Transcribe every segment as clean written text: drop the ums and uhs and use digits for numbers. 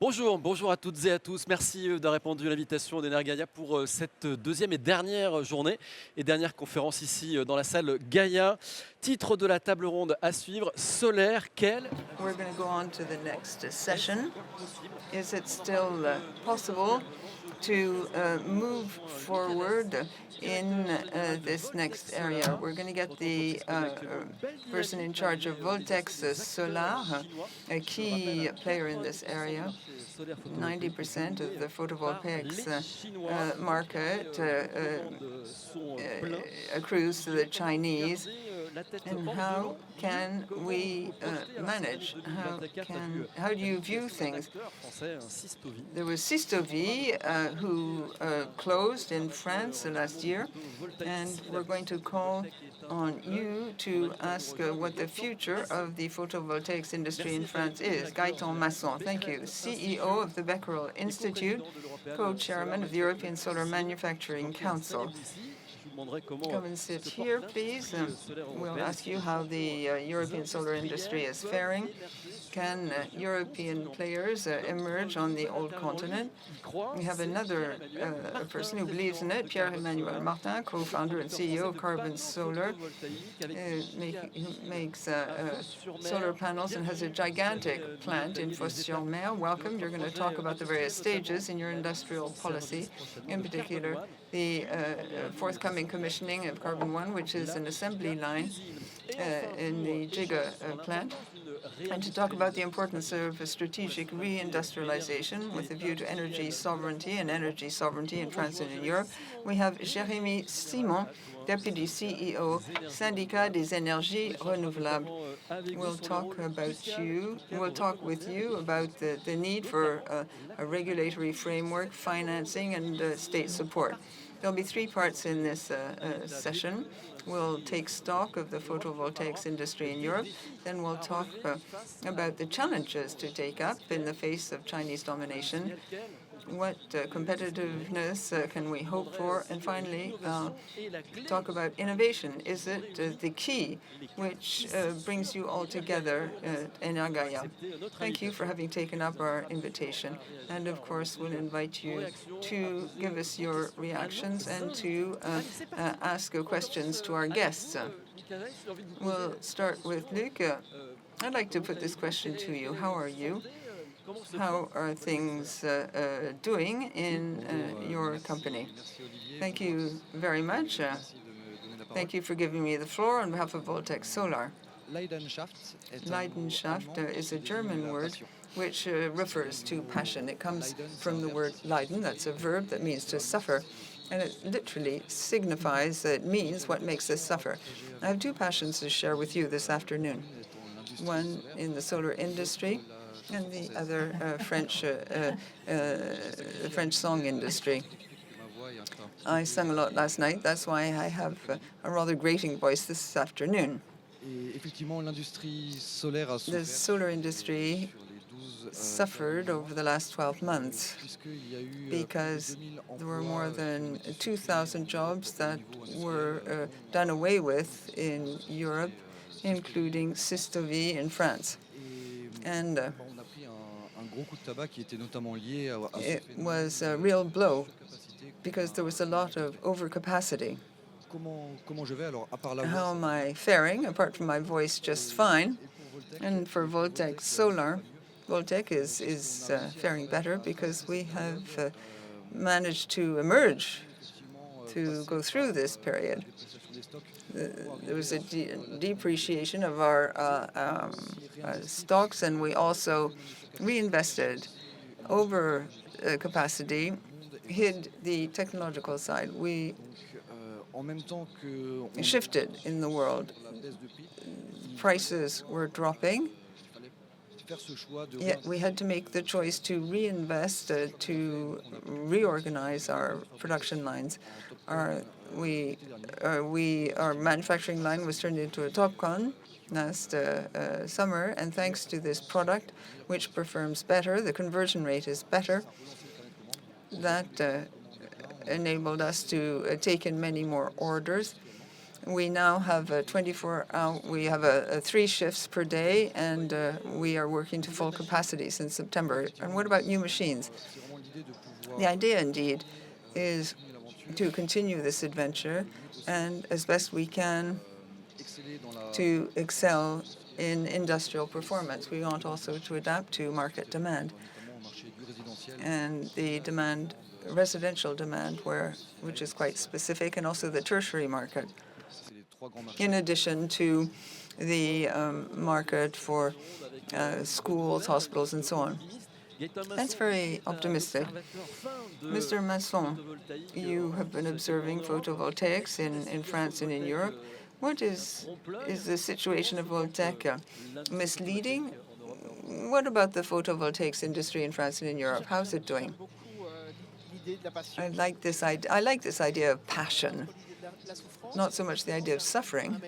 Bonjour, bonjour à toutes et à tous. Merci d'avoir répondu à l'invitation d'EnerGaïa pour cette deuxième et dernière journée et dernière conférence ici dans la salle Gaïa. Titre de la table ronde à suivre, solaire, quel We're going to go on to the next session. Is it still possible to move forward in this next area? We're going to get the person in charge of Voltex Solar, a key player in this area. 90% of the photovoltaics market accrues to the Chinese. And how can we manage? How do you view things? There was Systovi who closed in France last year, and we're going to call on you to ask what the future of the photovoltaics industry in France is. Gaëtan, MASSON, thank you. CEO of the BECQUEREL Institute, co-chairman of the European Solar Manufacturing Council. Come and sit here, please. We'll ask you how the European solar industry is faring. Can European players emerge on the old continent? We have another person who believes in it, Pierre-Emmanuel Martin, co-founder and CEO of Carbon Solar, makes solar panels and has a gigantic plant in Fos-sur-Mer. Welcome. You're going to talk about the various stages in your industrial policy, in particular the forthcoming commissioning of Carbon 1, which is an assembly line in the Giga plant, and to talk about the importance of strategic reindustrialization with a view to energy sovereignty in France and in Europe. We have Jérémy Simon, Deputy CEO, Syndicat des Énergies Renouvelables. We'll talk with you about the need for a regulatory framework, financing, and state support. There'll be three parts in this session. We'll take stock of the photovoltaics industry in Europe. Then we'll talk about the challenges to take up in the face of Chinese domination. What competitiveness can we hope for? And finally, talk about innovation. Is it the key which brings you all together at EnerGaïa? Thank you for having taken up our invitation. And of course, we'll invite you to give us your reactions and to ask questions to our guests. We'll start with Luc. I'd like to put this question to you. How are you? How are things doing in your company? Thank you very much. Thank you for giving me the floor on behalf of Voltex Solar. Leidenschaft is a German word which refers to passion. It comes from the word leiden, that's a verb that means to suffer, and it literally signifies, it means what makes us suffer. I have two passions to share with you this afternoon. One in the solar industry, and the other French song industry. I sang a lot last night. That's why I have a rather grating voice this afternoon. The solar industry suffered over the last 12 months because there were more than 2,000 jobs that were done away with in Europe, including Systovi in France. And it was a real blow because there was a lot of overcapacity. How am I faring? Apart from my voice, just fine. And for Voltex Solar, Voltec is faring better because we have managed to emerge, to go through this period. There was a depreciation of our stocks, and we also reinvested. Over capacity hid the technological side. We shifted in the world. Prices were dropping, yet we had to make the choice to reinvest, to reorganize our production lines. Our manufacturing line was turned into a TOPCon last summer, and thanks to this product, which performs better, the conversion rate is better, that enabled us to take in many more orders. We now have a 24-hour, we have 3 shifts per day, and we are working to full capacity since September. And what about new machines? The idea, indeed, is to continue this adventure and, as best we can, to excel in industrial performance. We want also to adapt to market demand and the demand, residential demand, which is quite specific, and also the tertiary market, in addition to the market for schools, hospitals, and so on. That's very optimistic. Mr. Masson, you have been observing photovoltaics in France and in Europe. What is the situation of Voltaic misleading? What about the photovoltaics industry in France and in Europe? How's it doing? I like this idea of passion, not so much the idea of suffering,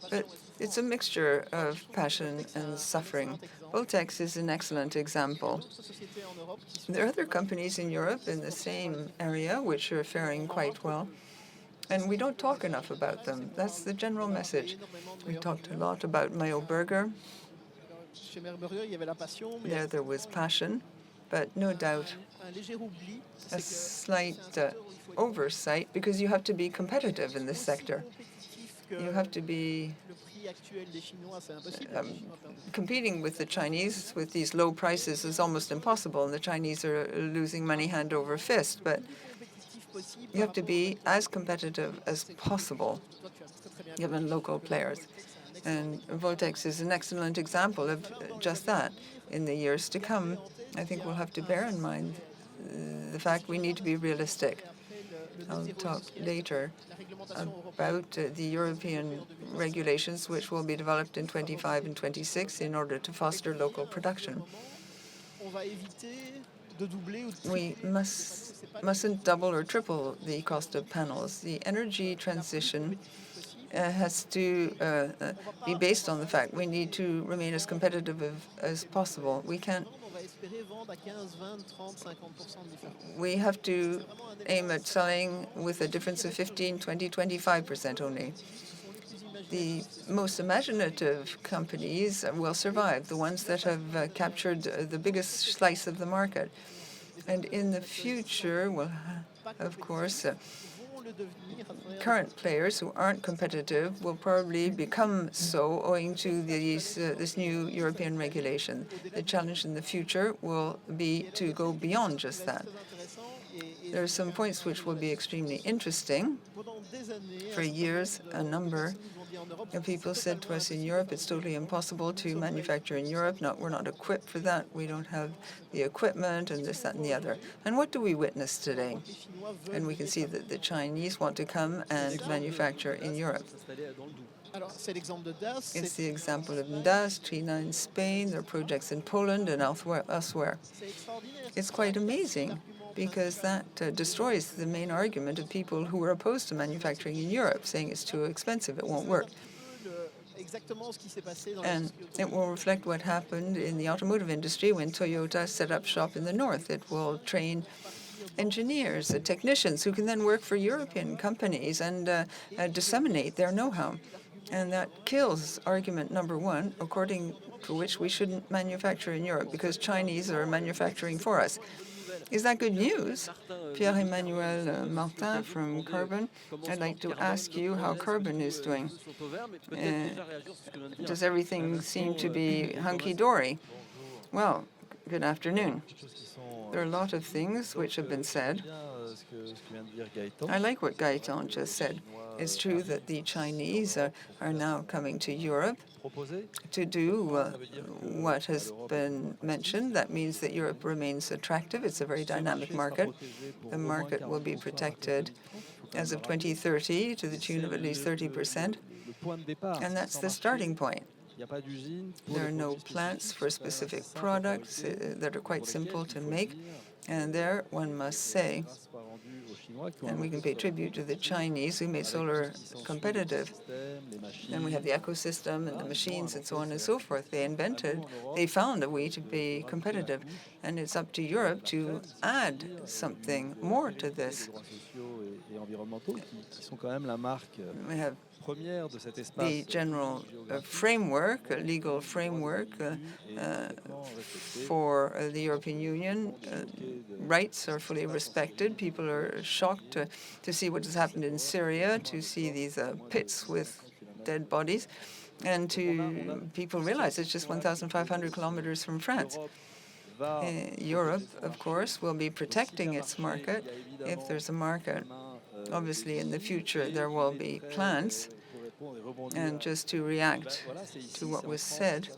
but it's a mixture of passion and suffering. Voltaics is an excellent example. There are other companies in Europe in the same area which are faring quite well, and we don't talk enough about them. That's the general message. We talked a lot about Meyer Burger. There was passion, but no doubt a slight oversight, because you have to be competitive in this sector. You have to be competing with the Chinese with these low prices is almost impossible, and the Chinese are losing money hand over fist. But you have to be as competitive as possible, given local players. And Voltaics is an excellent example of just that. In the years to come, I think we'll have to bear in mind the fact we need to be realistic. I'll talk later about the European regulations, which will be developed in 25 and 26 in order to foster local production. We mustn't double or triple the cost of panels. The energy transition has to be based on the fact we need to remain as competitive as possible. We have to aim at selling with a difference of 15, 20, 25% only. The most imaginative companies will survive, the ones that have captured the biggest slice of the market. And in the future, well, of course, current players who aren't competitive will probably become so owing to this new European regulation. The challenge in the future will be to go beyond just that. There are some points which will be extremely interesting. For years, a number of people said to us in Europe, it's totally impossible to manufacture in Europe. We're not equipped for that. We don't have the equipment and this, that, and the other. And what do we witness today? And we can see that the Chinese want to come and manufacture in Europe. It's the example of NZIA, China in Spain. There are projects in Poland and elsewhere. It's quite amazing, because that destroys the main argument of people who are opposed to manufacturing in Europe, saying it's too expensive, it won't work. And it will reflect what happened in the automotive industry when Toyota set up shop in the north. It will train engineers, technicians, who can then work for European companies and disseminate their know-how. And that kills argument number one, according to which we shouldn't manufacture in Europe, because Chinese are manufacturing for us. Is that good news? Pierre-Emmanuel Martin from Carbon, I'd like to ask you how Carbon is doing. Does everything seem to be hunky-dory? Well, good afternoon. There are a lot of things which have been said. I like what Gaëtan just said. It's true that the Chinese are now coming to Europe to do what has been mentioned. That means that Europe remains attractive. It's a very dynamic market. The market will be protected as of 2030 to the tune of at least 30%. And that's the starting point. There are no plants for specific products that are quite simple to make. And there, one must say, and we can pay tribute to the Chinese who made solar competitive. Then we have the ecosystem and the machines and so on and so forth. They found a way to be competitive. And it's up to Europe to add something more to this. We have the general framework, legal framework for the European Union. Rights are fully respected. People are shocked to see what has happened in Syria, to see these pits with dead bodies, and people realize it's just 1,500 kilometers from France. Europe, of course, will be protecting its market. If there's a market, obviously in the future there will be plans. And just to react to what was said,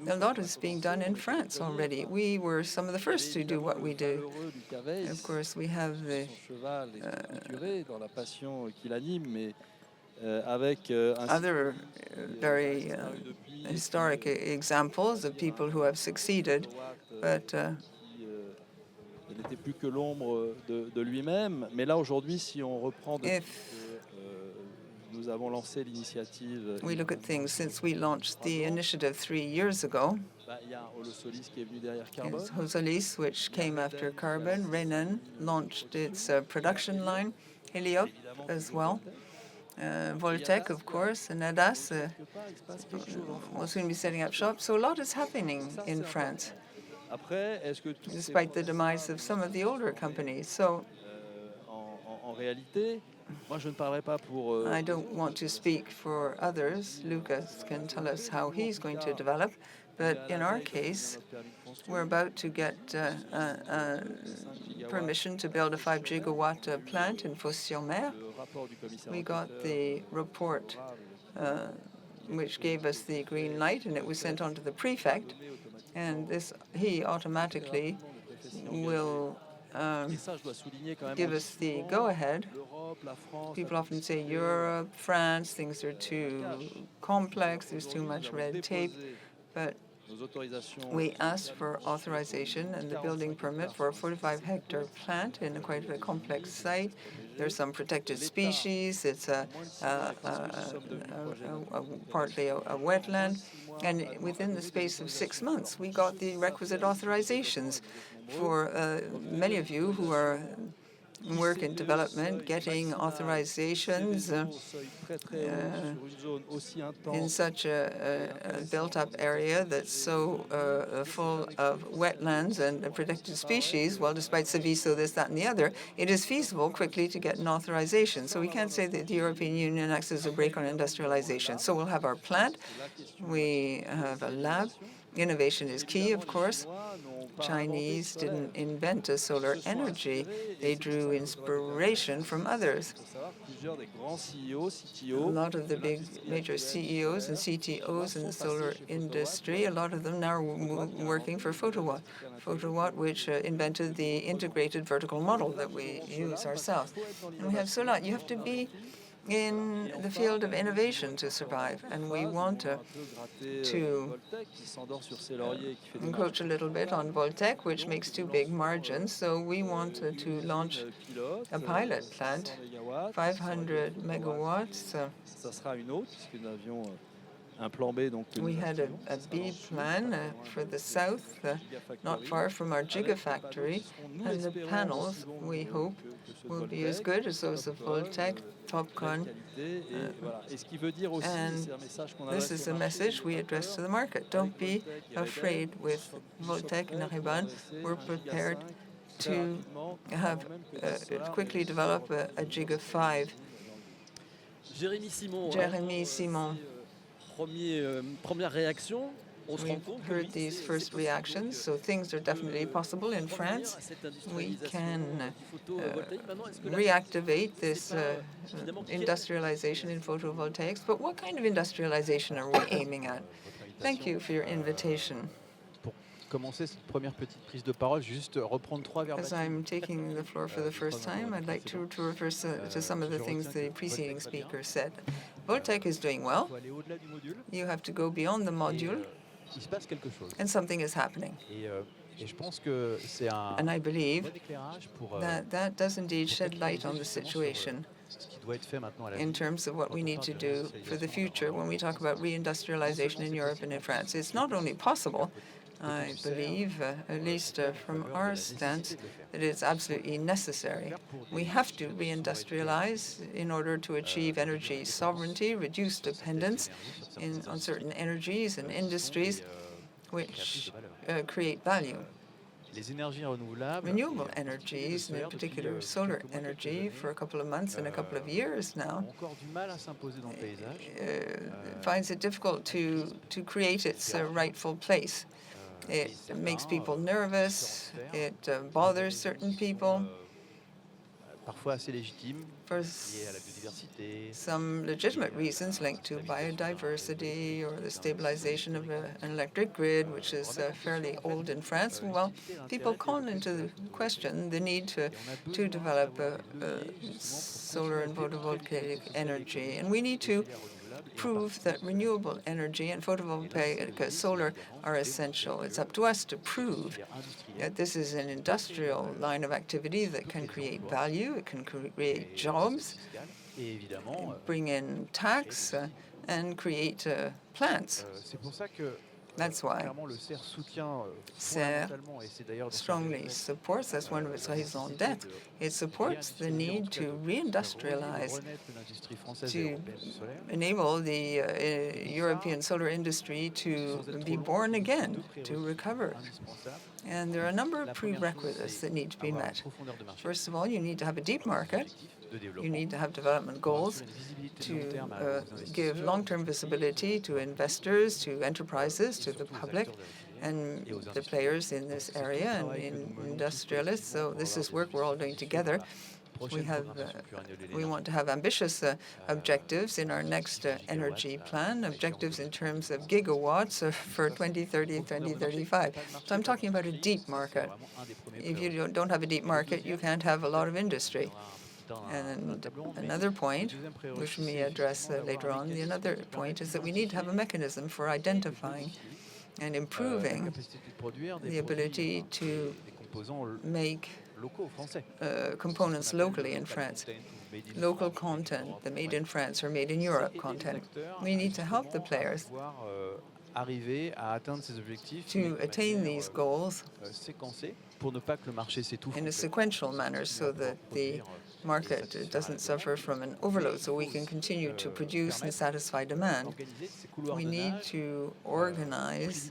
a lot is being done in France already. We were some of the first to do what we do. Of course, we have the other very historic examples of people who have succeeded, but if we look at things since we launched the initiative 3 years ago, it's Hosolis, which came after Carbon. Renan launched its production line, Heliop as well. Voltec, of course, and Adas will soon be setting up shop. So a lot is happening in France, despite the demise of some of the older companies. So I don't want to speak for others. Lucas can tell us how he's going to develop. But in our case, we're about to get permission to build a 5-gigawatt plant in Fos-sur-Mer. We got the report which gave us the green light, and it was sent on to the prefect. And he automatically will give us the go-ahead. People often say Europe, France, things are too complex, there's too much red tape. But we asked for authorization and the building permit for a 45-hectare plant in quite a complex site. There's some protected species. It's partly a wetland. And within the space of 6 months, we got the requisite authorizations. For many of you who are work in development, getting authorizations in such a built-up area that's so full of wetlands and protected species, well, despite Seviso, this, that, and the other, it is feasible quickly to get an authorization. So we can't say that the European Union acts as a brake on industrialization. So we'll have our plant. We have a lab. Innovation is key, of course. Chinese didn't invent solar energy. They drew inspiration from others. A lot of the big major CEOs and CTOs in the solar industry, a lot of them now are working for Photowatt. Photowatt, which invented the integrated vertical model that we use ourselves. And we have solar. You have to be in the field of innovation to survive, and we want to encroach a little bit on Voltec, which makes too big margins. So we want to launch a pilot plant, 500 megawatts. We had a B plan for the south, not far from our gigafactory, and the panels, we hope, will be as good as those of Voltec, Topcon, and this is a message we address to the market. Don't be afraid with Voltec and Ariban. We're prepared to have quickly develop a Giga 5. Jérémy Simon. Première réaction. We've heard these first reactions, so things are definitely possible in France. We can reactivate this industrialization in photovoltaics, but what kind of industrialization are we aiming at? Thank you for your invitation. As I'm taking the floor for the first time, I'd like to refer to some of the things the preceding speaker said. Voltec is doing well. You have to go beyond the module, and something is happening. And I believe that that does indeed shed light on the situation in terms of what we need to do for the future when we talk about reindustrialization in Europe and in France. It's not only possible, I believe, at least from our stance, that it's absolutely necessary. We have to reindustrialize in order to achieve energy sovereignty, reduce dependence on certain energies and industries which create value. Renewable energies, and in particular solar energy, for a couple of months and a couple of years now, finds it difficult to create its rightful place. It makes people nervous, it bothers certain people. For some legitimate reasons linked to biodiversity or the stabilization of an electric grid, which is fairly old in France, well, people call into question the need to develop solar and photovoltaic energy. And we need to prove that renewable energy and photovoltaic solar are essential. It's up to us to prove that this is an industrial line of activity that can create value, it can create jobs, bring in tax, and create plants. That's why CER strongly supports, that's one of its raisons d'être, it supports the need to reindustrialize, to enable the European solar industry to be born again, to recover. And there are a number of prerequisites that need to be met. First of all, you need to have a deep market. You need to have development goals to give long-term visibility to investors, to enterprises, to the public, and the players in this area, and in industrialists. So this is work we're all doing together. We want to have ambitious objectives in our next energy plan, objectives in terms of gigawatts for 2030, 2035. So I'm talking about a deep market. If you don't have a deep market, you can't have a lot of industry. And another point, which we may address later on, another point is that we need to have a mechanism for identifying and improving the ability to make components locally in France. Local content, the made in France or made in Europe content. We need to help the players to attain these goals in a sequential manner so that the market doesn't suffer from an overload, so we can continue to produce and satisfy demand. We need to organize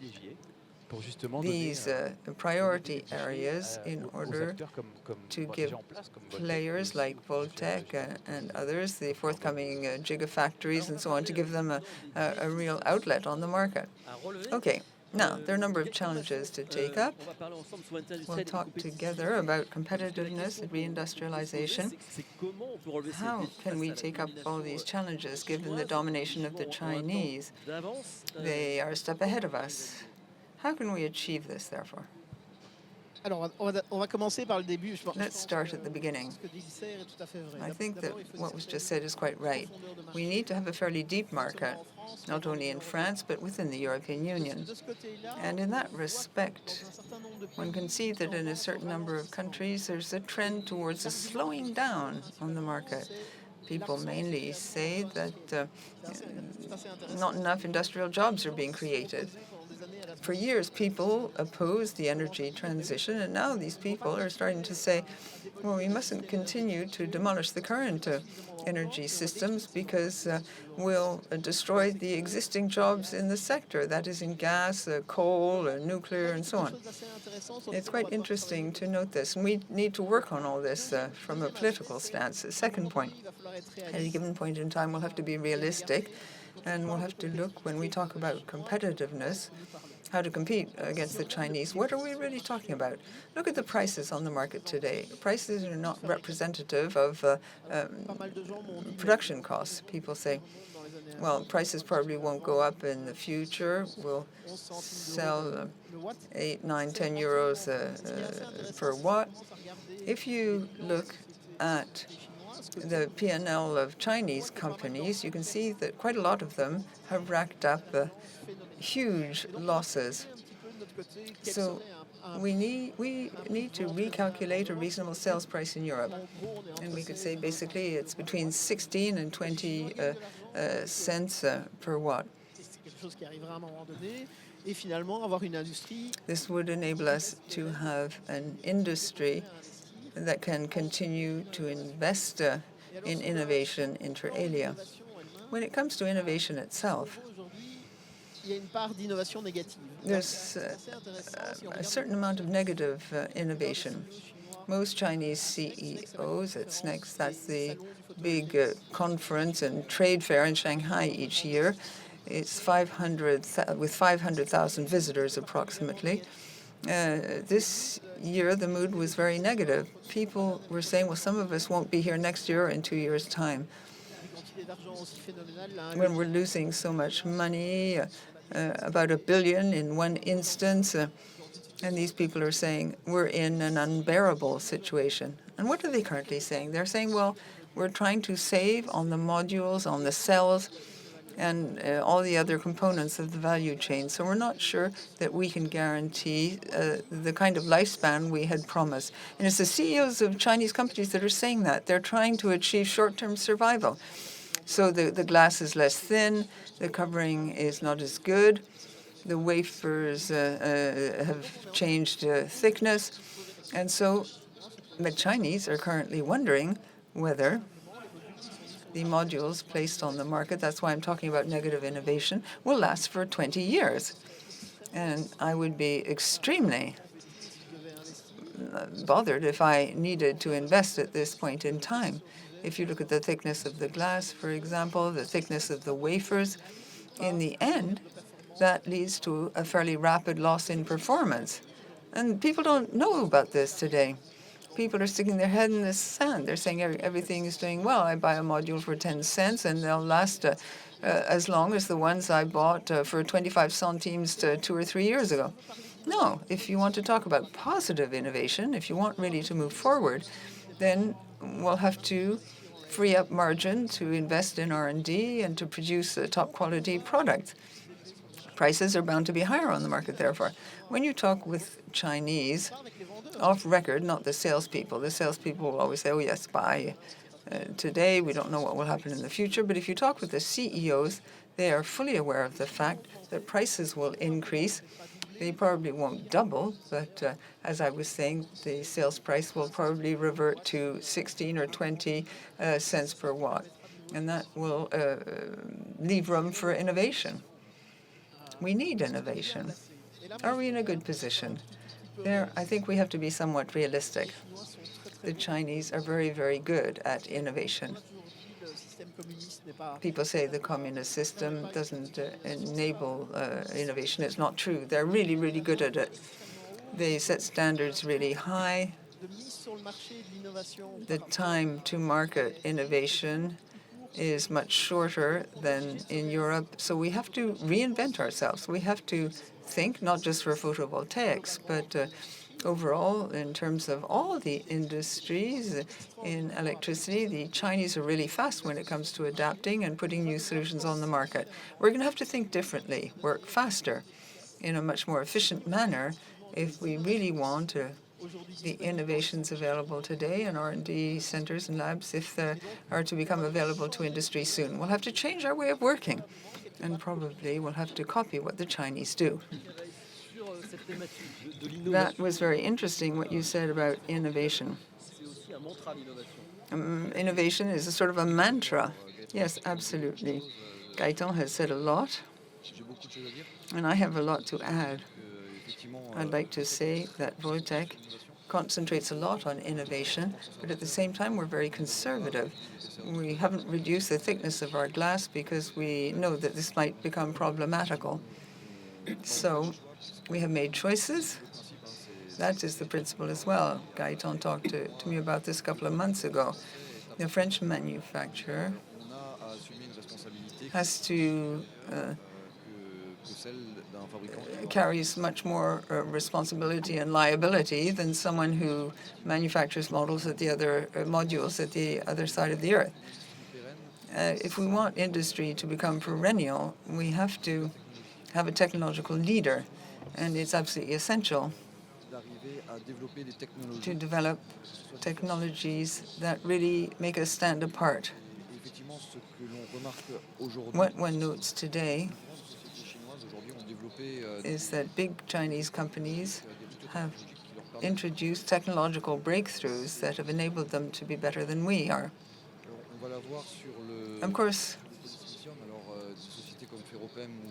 these priority areas in order to give players like Voltec and others, the forthcoming gigafactories and so on, to give them a real outlet on the market. Okay. Now, there are a number of challenges to take up. We'll talk together about competitiveness and reindustrialization. How can we take up all these challenges given the domination of the Chinese? They are a step ahead of us. How can we achieve this, therefore? Let's start at the beginning. I think that what was just said is quite right. We need to have a fairly deep market, not only in France, but within the European Union. And in that respect, one can see that in a certain number of countries, there's a trend towards a slowing down on the market. People mainly say that not enough industrial jobs are being created. For years, people opposed the energy transition, and now these people are starting to say, well, we mustn't continue to demolish the current energy systems because we'll destroy the existing jobs in the sector, that is in gas, coal, nuclear, and so on. It's quite interesting to note this, and we need to work on all this from a political stance. The second point, at a given point in time, we'll have to be realistic, and we'll have to look, when we talk about competitiveness, how to compete against the Chinese. What are we really talking about? Look at the prices on the market today. Prices are not representative of production costs. People say, well, prices probably won't go up in the future. We'll sell 8, 9, 10 euros per watt. If you look at the P&L of Chinese companies, you can see that quite a lot of them have racked up huge losses. So we need to recalculate a reasonable sales price in Europe. And we could say basically it's between 16 and 20 cents per watt. This would enable us to have an industry that can continue to invest in innovation inter alia. When it comes to innovation itself, there's a certain amount of negative innovation. Most Chinese CEOs, that's the big conference and trade fair in Shanghai each year. It's with 500,000 visitors approximately. This year, the mood was very negative. People were saying, well, some of us won't be here next year or in 2 years' time. When we're losing so much money, about $1 billion in one instance, and these people are saying, we're in an unbearable situation. And what are they currently saying? They're saying, well, we're trying to save on the modules, on the cells, and all the other components of the value chain. So we're not sure that we can guarantee the kind of lifespan we had promised. And it's the CEOs of Chinese companies that are saying that. They're trying to achieve short-term survival. So the glass is less thin, the covering is not as good, the wafers have changed thickness. And so the Chinese are currently wondering whether the modules placed on the market, that's why I'm talking about negative innovation, will last for 20 years. And I would be extremely bothered if I needed to invest at this point in time. If you look at the thickness of the glass, for example, the thickness of the wafers, in the end, that leads to a fairly rapid loss in performance. And people don't know about this today. People are sticking their head in the sand. They're saying everything is doing well. I buy a module for 10 cents, and they'll last as long as the ones I bought for 25 centimes 2 or 3 years ago. No, if you want to talk about positive innovation, if you want really to move forward, then we'll have to free up margin to invest in R&D and to produce top quality products. Prices are bound to be higher on the market, therefore. When you talk with Chinese, off record, not the salespeople will always say, oh, yes, buy today. We don't know what will happen in the future. But if you talk with the CEOs, they are fully aware of the fact that prices will increase. They probably won't double, but as I was saying, the sales price will probably revert to 16 or 20 cents per watt. And that will leave room for innovation. We need innovation. Are we in a good position? There, I think we have to be somewhat realistic. The Chinese are very, very good at innovation. People say the communist system doesn't enable innovation. It's not true. They're really, really good at it. They set standards really high. The time to market innovation is much shorter than in Europe. So we have to reinvent ourselves. We have to think, not just for photovoltaics, but overall, in terms of all the industries in electricity, the Chinese are really fast when it comes to adapting and putting new solutions on the market. We're going to have to think differently, work faster, in a much more efficient manner if we really want the innovations available today in R&D centers and labs, if they are to become available to industry soon. We'll have to change our way of working, and probably we'll have to copy what the Chinese do. That was very interesting, what you said about innovation. Innovation is a sort of a mantra. Yes, absolutely. Gaëtan has said a lot, and I have a lot to add. I'd like to say that Voltec concentrates a lot on innovation, but at the same time, we're very conservative. We haven't reduced the thickness of our glass because we know that this might become problematical. So we have made choices. That is the principle as well. Gaëtan talked to me about this a couple of months ago. The French manufacturer has to carries much more responsibility and liability than someone who manufactures modules at the other side of the earth. If we want industry to become perennial, we have to have a technological leader, and it's absolutely essential to develop technologies that really make us stand apart. What one notes today is that big Chinese companies have introduced technological breakthroughs that have enabled them to be better than we are. Of course,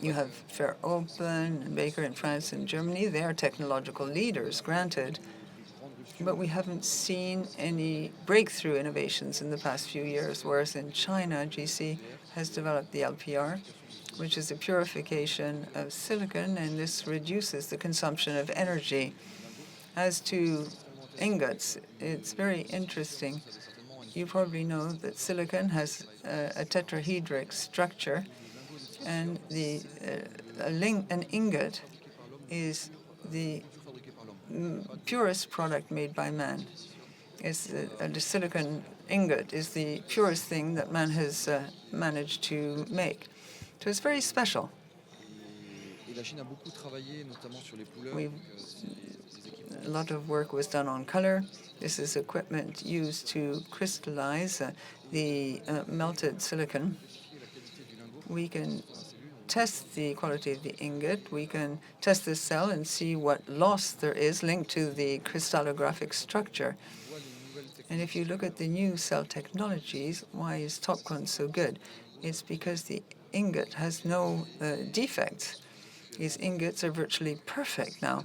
you have Open and Baker in France and Germany. They are technological leaders, granted, but we haven't seen any breakthrough innovations in the past few years, whereas in China, GC has developed the LPR, which is a purification of silicon, and this reduces the consumption of energy. As to ingots, it's very interesting. You probably know that silicon has a tetrahedric structure, and an ingot is the purest product made by man. The silicon ingot is the purest thing that man has managed to make. So it's very special. A lot of work was done on color. This is equipment used to crystallize the melted silicon. We can test the quality of the ingot. We can test the cell and see what loss there is linked to the crystallographic structure. And if you look at the new cell technologies, why is TOPCon so good? It's because the ingot has no defects. These ingots are virtually perfect now.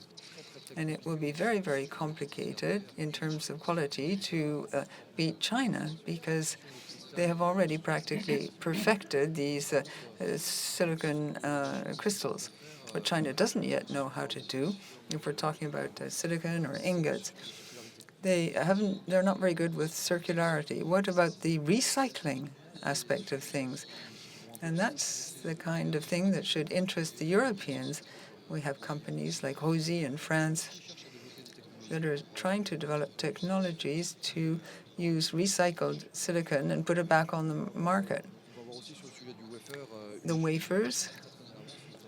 And it will be very, very complicated in terms of quality to beat China, because they have already practically perfected these silicon crystals. What China doesn't yet know how to do, if we're talking about silicon or ingots, they're not very good with circularity. What about the recycling aspect of things? And that's the kind of thing that should interest the Europeans. We have companies like Rosy in France that are trying to develop technologies to use recycled silicon and put it back on the market. The wafers,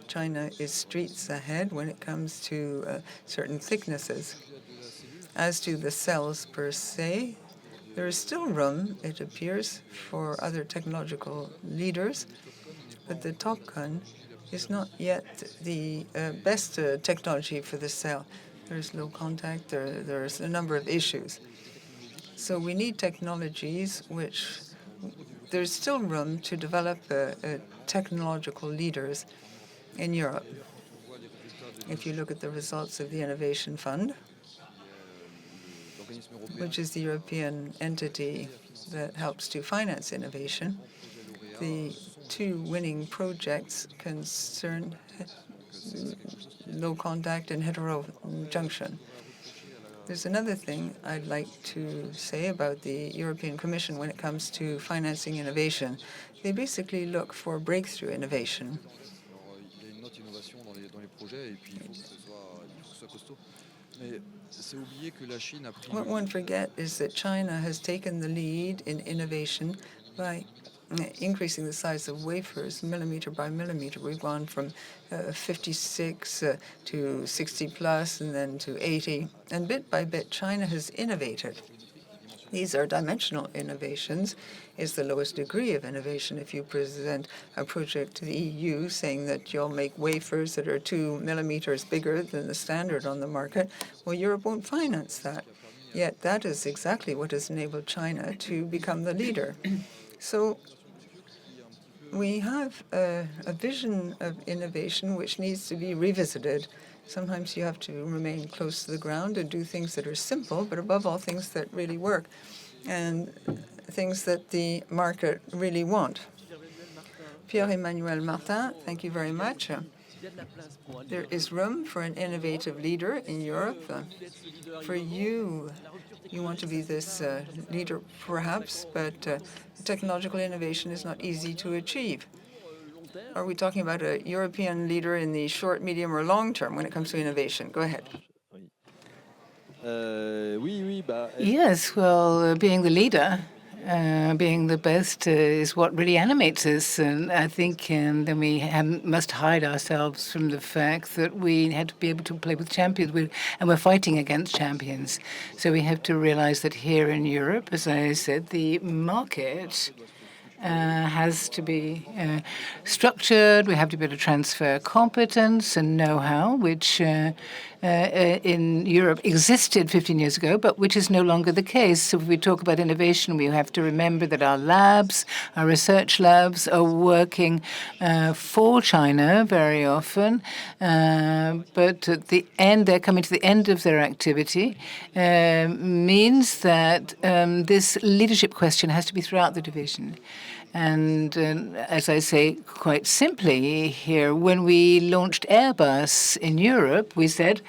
China is streets ahead when it comes to certain thicknesses. As to the cells per se, there is still room, it appears, for other technological leaders, but the TOPCon is not yet the best technology for the cell. There's low contact, there's a number of issues. So we need technologies which there's still room to develop technological leaders in Europe. If you look at the results of the Innovation Fund, which is the European entity that helps to finance innovation, the two winning projects concern low contact and heterojunction. There's another thing I'd like to say about the European Commission when it comes to financing innovation. They basically look for breakthrough innovation. What one forgets is that China has taken the lead in innovation by increasing the size of wafers millimeter by millimeter. We've gone from 56 to 60 plus and then to 80. And bit by bit, China has innovated. These are dimensional innovations. It's the lowest degree of innovation. If you present a project to the EU saying that you'll make wafers that are 2 millimeters bigger than the standard on the market, well, Europe won't finance that. Yet that is exactly what has enabled China to become the leader. So we have a vision of innovation which needs to be revisited. Sometimes you have to remain close to the ground and do things that are simple, but above all, things that really work and things that the market really want. Pierre-Emmanuel Martin, thank you very much. There is room for an innovative leader in Europe. For you, you want to be this leader, perhaps, but technological innovation is not easy to achieve. Are we talking about a European leader in the short, medium, or long term when it comes to innovation? Go ahead. Yes, well, being the leader, being the best is what really animates us. And I think then we must hide ourselves from the fact that we had to be able to play with champions, and we're fighting against champions. So we have to realize that here in Europe, as I said, the market has to be structured. We have to be able to transfer competence and know-how, which in Europe existed 15 years ago, but which is no longer the case. So if we talk about innovation, we have to remember that our labs, our research labs, are working for China very often, but at the end, they're coming to the end of their activity, means that this leadership question has to be throughout the division. And as I say quite simply here, when we launched Airbus in Europe, we said,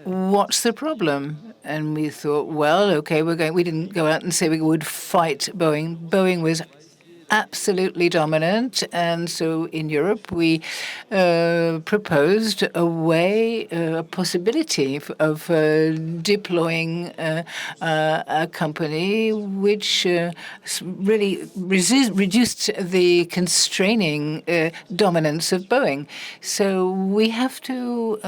what's the problem? And we thought, well, okay, we didn't go out and say we would fight Boeing. Boeing was absolutely dominant. And so in Europe, we proposed a way, a possibility of deploying a company which really reduced the constraining dominance of Boeing. So we have to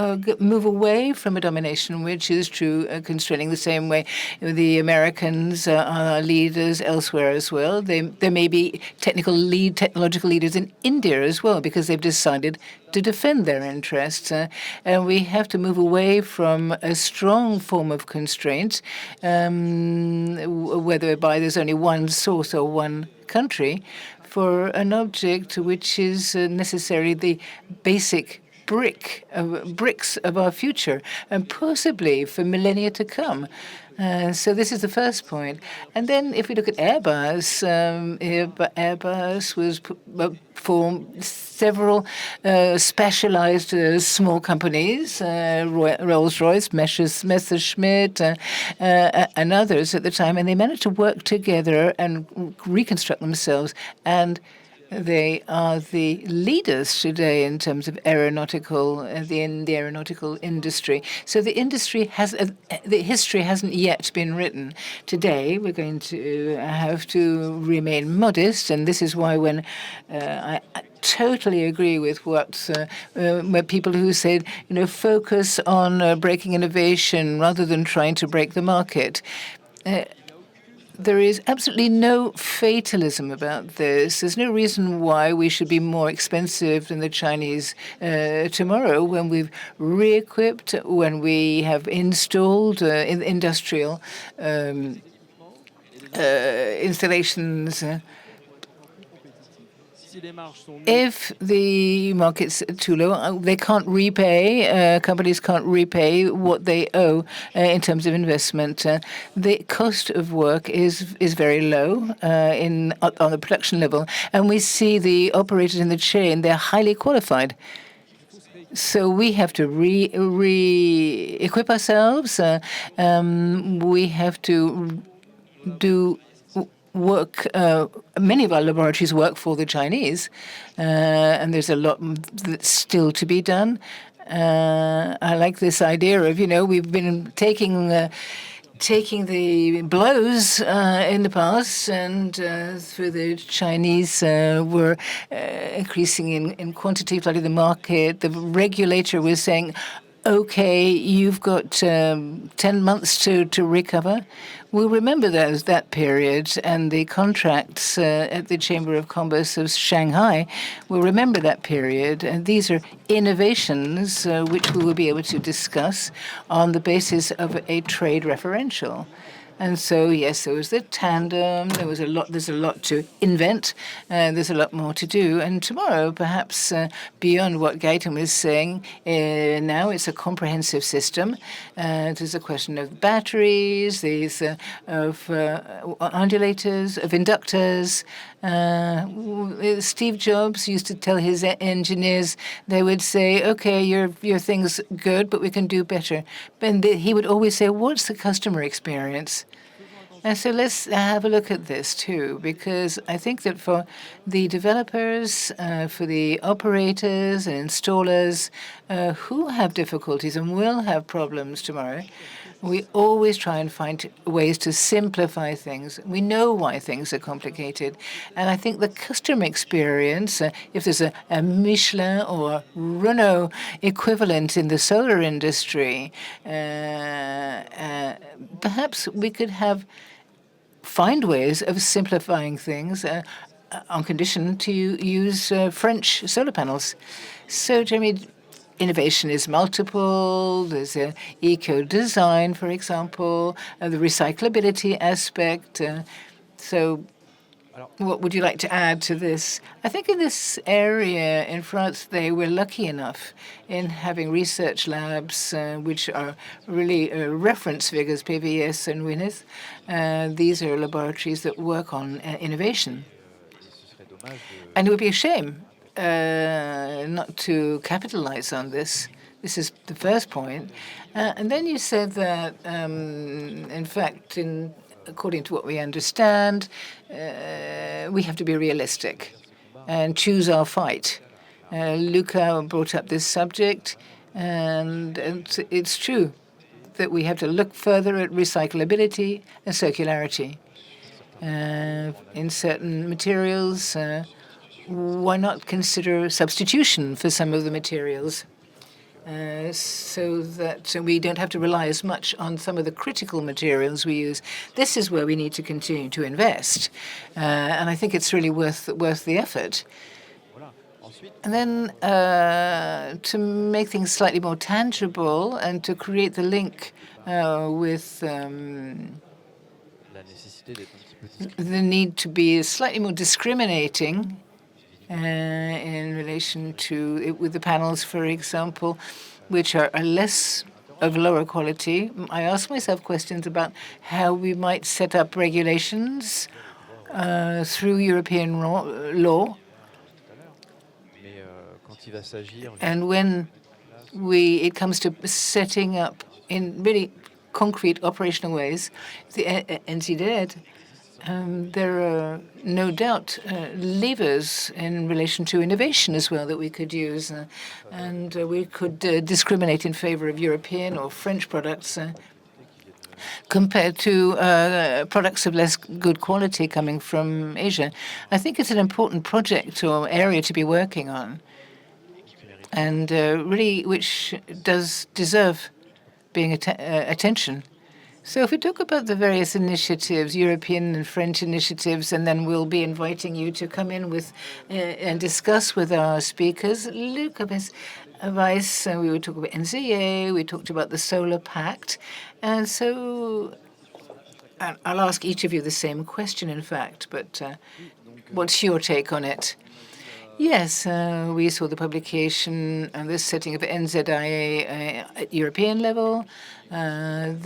move away from a domination which is true, constraining the same way the Americans are leaders elsewhere as well. There may be technological leaders in India as well, because they've decided to defend their interests. And we have to move away from a strong form of constraint, whereby there's only one source or one country, for an object which is necessarily the basic bricks of our future, and possibly for millennia to come. So this is the first point. And then if we look at Airbus, Airbus was formed several specialized small companies, Rolls-Royce, Messerschmitt, and others at the time, and they managed to work together and reconstruct themselves, and they are the leaders today in terms of aeronautical, the aeronautical industry. So the history hasn't yet been written. Today, we're going to have to remain modest, and this is why when I totally agree with what people who said, focus on breaking innovation rather than trying to break the market. There is absolutely no fatalism about this. There's no reason why we should be more expensive than the Chinese tomorrow when we've re-equipped, when we have installed industrial installations. If the market's too low, they can't repay, companies can't repay what they owe in terms of investment. The cost of work is very low on the production level. And we see the operators in the chain, they're highly qualified. So we have to re-equip ourselves. We have to do work. Many of our laboratories work for the Chinese, and there's a lot that's still to be done. I like this idea of, we've been taking the blows in the past, and through the Chinese were increasing in quantity, flooding the market. The regulator was saying, okay, you've got 10 months to recover. We'll remember that period, and the contracts at the Chamber of Commerce of Shanghai will remember that period. And these are innovations which we will be able to discuss on the basis of a trade referential. And so, yes, there was the tandem. There's a lot to invent. There's a lot more to do. And tomorrow, perhaps beyond what Gaëtan was saying, now it's a comprehensive system. There's a question of batteries, there's of undulators, of inductors. Steve Jobs used to tell his engineers, they would say, okay, your thing's good, but we can do better. And he would always say, what's the customer experience? And so let's have a look at this too, because I think that for the developers, for the operators and installers who have difficulties and will have problems tomorrow, we always try and find ways to simplify things. We know why things are complicated. And I think the customer experience, if there's a Michelin or Renault equivalent in the solar industry, perhaps we could have find ways of simplifying things on condition to use French solar panels. So, Jeremy, innovation is multiple. There's eco-design, for example, the recyclability aspect. So what would you like to add to this? I think in this area in France, they were lucky enough in having research labs, which are really reference figures, PVS and WINES. These are laboratories that work on innovation. And it would be a shame not to capitalize on this. This is the first point. And then you said that, in fact, according to what we understand, we have to be realistic and choose our fight. Luca brought up this subject, and it's true that we have to look further at recyclability and circularity. In certain materials, why not consider substitution for some of the materials? So that we don't have to rely as much on some of the critical materials we use. This is where we need to continue to invest, and I think it's really worth the effort. And then to make things slightly more tangible and to create the link with the need to be slightly more discriminating in relation to with the panels, for example, which are less of lower quality. I ask myself questions about how we might set up regulations through European law. And when it comes to setting up in really concrete operational ways, the NZIA, there are no doubt levers in relation to innovation as well that we could use, and we could discriminate in favor of European or French products compared to products of less good quality coming from Asia. I think it's an important project or area to be working on, and really which does deserve being attention. So if we talk about the various initiatives, European and French initiatives, and then we'll be inviting you to come in with and discuss with our speakers. Luca Weiss, we would talk about NZIA, we talked about the Solar Pact. And so I'll ask each of you the same question, in fact, but what's your take on it? Yes, we saw the publication and the setting of NZIA at European level. Behind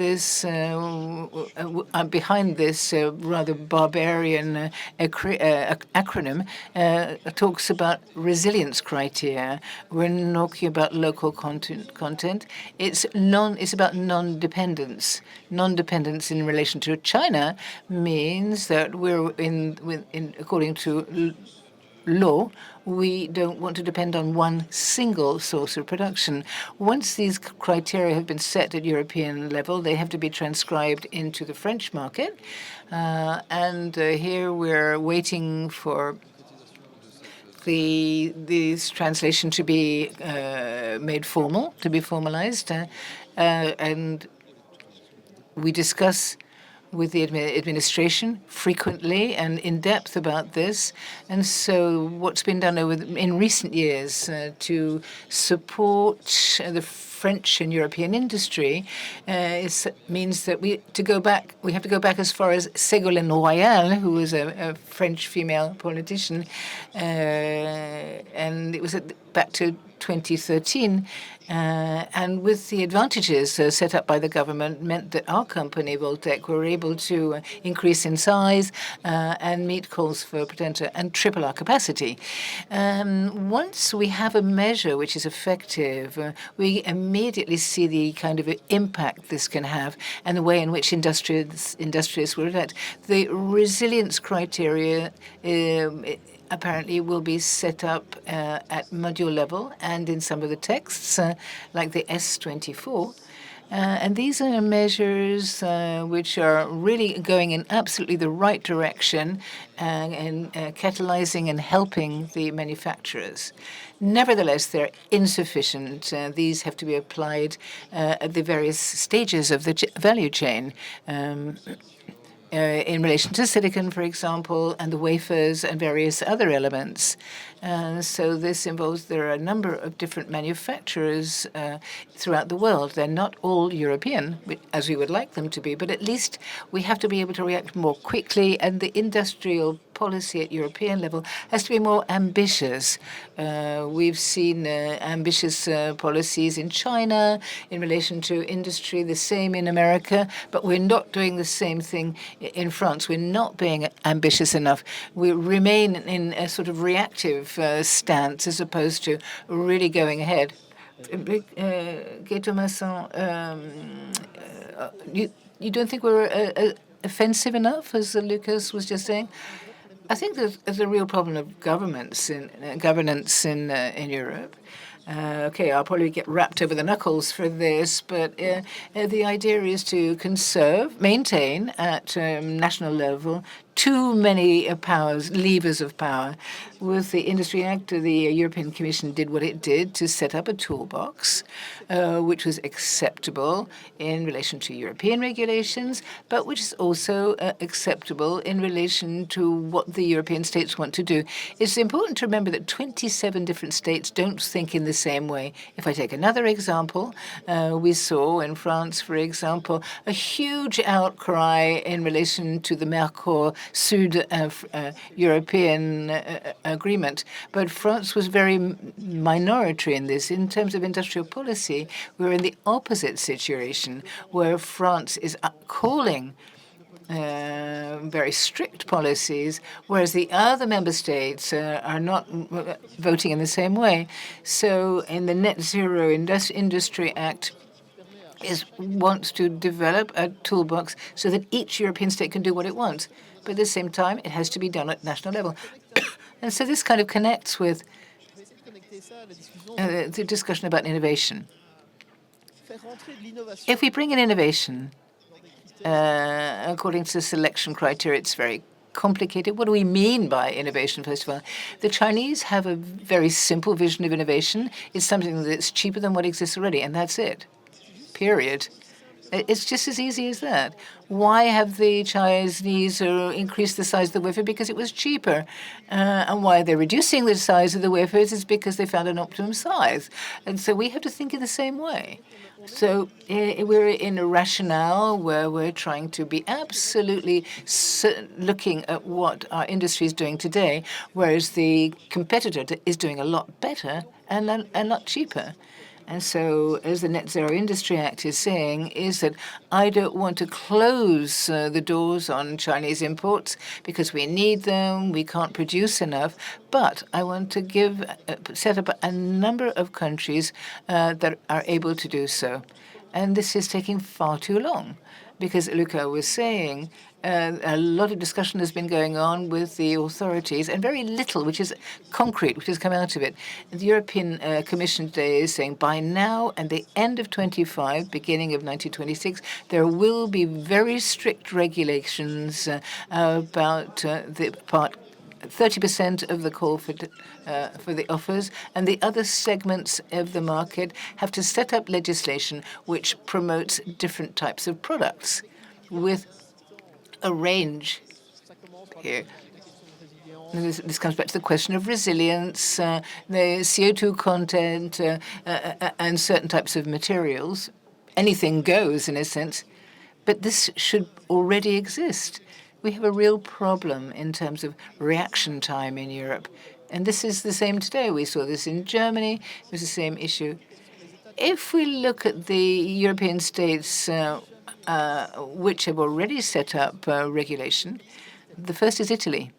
this rather barbarian acronym talks about resilience criteria. We're talking about local content. It's about non-dependence. Non-dependence in relation to China means that we're according to law, we don't want to depend on one single source of production. Once these criteria have been set at European level, they have to be transcribed into the French market. And here we're waiting for this translation to be made formal, to be formalized. And we discuss with the administration frequently and in depth about this. And so what's been done in recent years to support the French and European industry means that we have to go back as far as Ségolène Royal, who was a French female politician, and it was back to 2013. And with the advantages set up by the government meant that our company, Voltaic, were able to increase in size and meet calls for potential and triple our capacity. Once we have a measure which is effective, we immediately see the kind of impact this can have and the way in which industrialists will react. The resilience criteria apparently will be set up at module level and in some of the texts, like the S24. And these are measures which are really going in absolutely the right direction and catalyzing and helping the manufacturers. Nevertheless, they're insufficient. These have to be applied at the various stages of the value chain. in relation to silicon, for example, and the wafers and various other elements. So this involves there are a number of different manufacturers throughout the world. They're not all European, as we would like them to be, but at least we have to be able to react more quickly, and the industrial policy at European level has to be more ambitious. We've seen ambitious policies in China in relation to industry, the same in America, but we're not doing the same thing in France. We're not being ambitious enough. We remain in a sort of reactive stance as opposed to really going ahead. Gaëtan, you don't think we're offensive enough, as Lucas was just saying? I think there's a real problem of governance in Europe. Okay, I'll probably get wrapped over the knuckles for this, but the idea is to maintain at national level too many levers of power. With the Industry Act, the European Commission did what it did to set up a toolbox, which was acceptable in relation to European regulations, but which is also acceptable in relation to what the European states want to do. It's important to remember that 27 different states don't think in the same way. If I take another example, we saw in France, for example, a huge outcry in relation to the Mercosur European agreement. But France was very minority in this. In terms of industrial policy, we're in the opposite situation, where France is calling very strict policies, whereas the other member states are not voting in the same way. So in the Net Zero Industry Act, wants to develop a toolbox so that each European state can do what it wants. But at the same time, it has to be done at national level. And so this kind of connects with the discussion about innovation. If we bring in innovation, according to selection criteria, it's very complicated. What do we mean by innovation, first of all? The Chinese have a very simple vision of innovation. It's something that's cheaper than what exists already, and that's it. Period. It's just as easy as that. Why have the Chinese increased the size of the wafer? Because it was cheaper. And why they're reducing the size of the wafers is because they found an optimum size. And so we have to think in the same way. So we're in a rationale where we're trying to be absolutely looking at what our industry is doing today, whereas the competitor is doing a lot better and a lot cheaper. And so, as the Net Zero Industry Act is saying, is that I don't want to close the doors on Chinese imports because we need them, we can't produce enough, but I want to set up a number of countries that are able to do so. And this is taking far too long because Luca was saying a lot of discussion has been going on with the authorities and very little, which is concrete, which has come out of it. The European Commission today is saying by now and the end of 25, beginning of 1926, there will be very strict regulations about the part 30% of the call for the offers, and the other segments of the market have to set up legislation which promotes different types of products with a range here. This comes back to the question of resilience, the CO2 content, and certain types of materials. Anything goes, in a sense, but this should already exist. We have a real problem in terms of reaction time in Europe, and this is the same today. We saw this in Germany. It was the same issue. If we look at the European states which have already set up regulation, the first is Italy.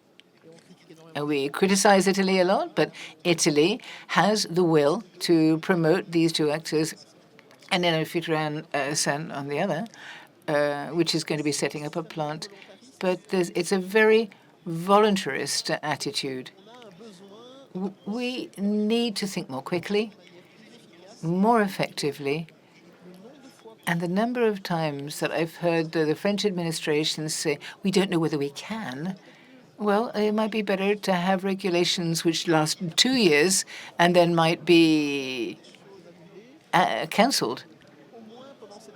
We criticize Italy a lot, but Italy has the will to promote these two actors, and then Sen on the other, which is going to be setting up a plant. But it's a very voluntarist attitude. We need to think more quickly, more effectively. And the number of times that I've heard the French administration say, we don't know whether we can, well, it might be better to have regulations which last 2 years and then might be cancelled.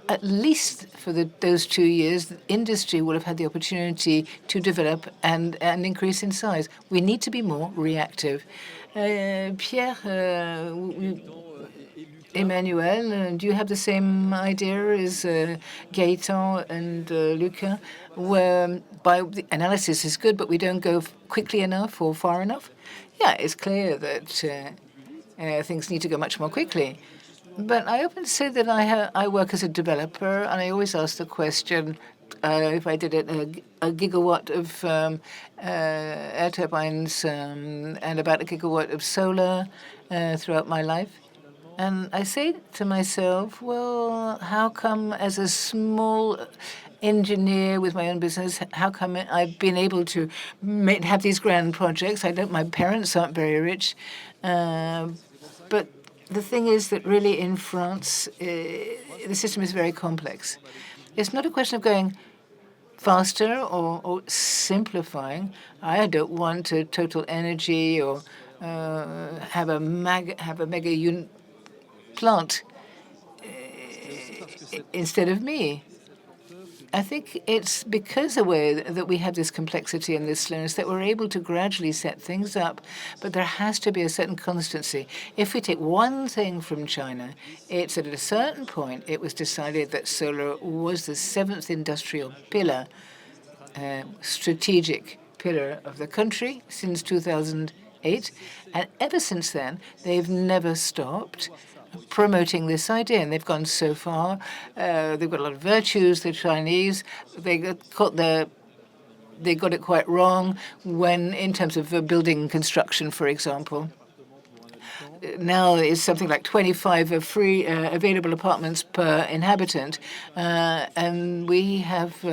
at least for those 2 years, the industry will have had the opportunity to develop and increase in size. We need to be more reactive. Pierre, Emmanuel, do you have the same idea as Gaëtan and Luca, where the analysis is good, but we don't go quickly enough or far enough? Yeah, it's clear that things need to go much more quickly. But I often say that I work as a developer, and I always ask the question, if I did a gigawatt of air turbines and about a gigawatt of solar throughout my life. And I say to myself, well, how come as a small engineer with my own business, how come I've been able to have these grand projects? My parents aren't very rich. But the thing is that really in France, the system is very complex. It's not a question of going faster or simplifying. I don't want a total energy or have a mega unit plant instead of me. I think it's because of the way that we have this complexity and this slowness that we're able to gradually set things up, but there has to be a certain constancy. If we take one thing from China, it's that at a certain point it was decided that solar was the 7th industrial pillar, strategic pillar of the country since 2008, and ever since then they've never stopped promoting this idea, and they've gone so far. They've got a lot of virtues. The Chinese, they got it quite wrong when, in terms of building construction, for example. Now it's something like 25 free available apartments per inhabitant, and we have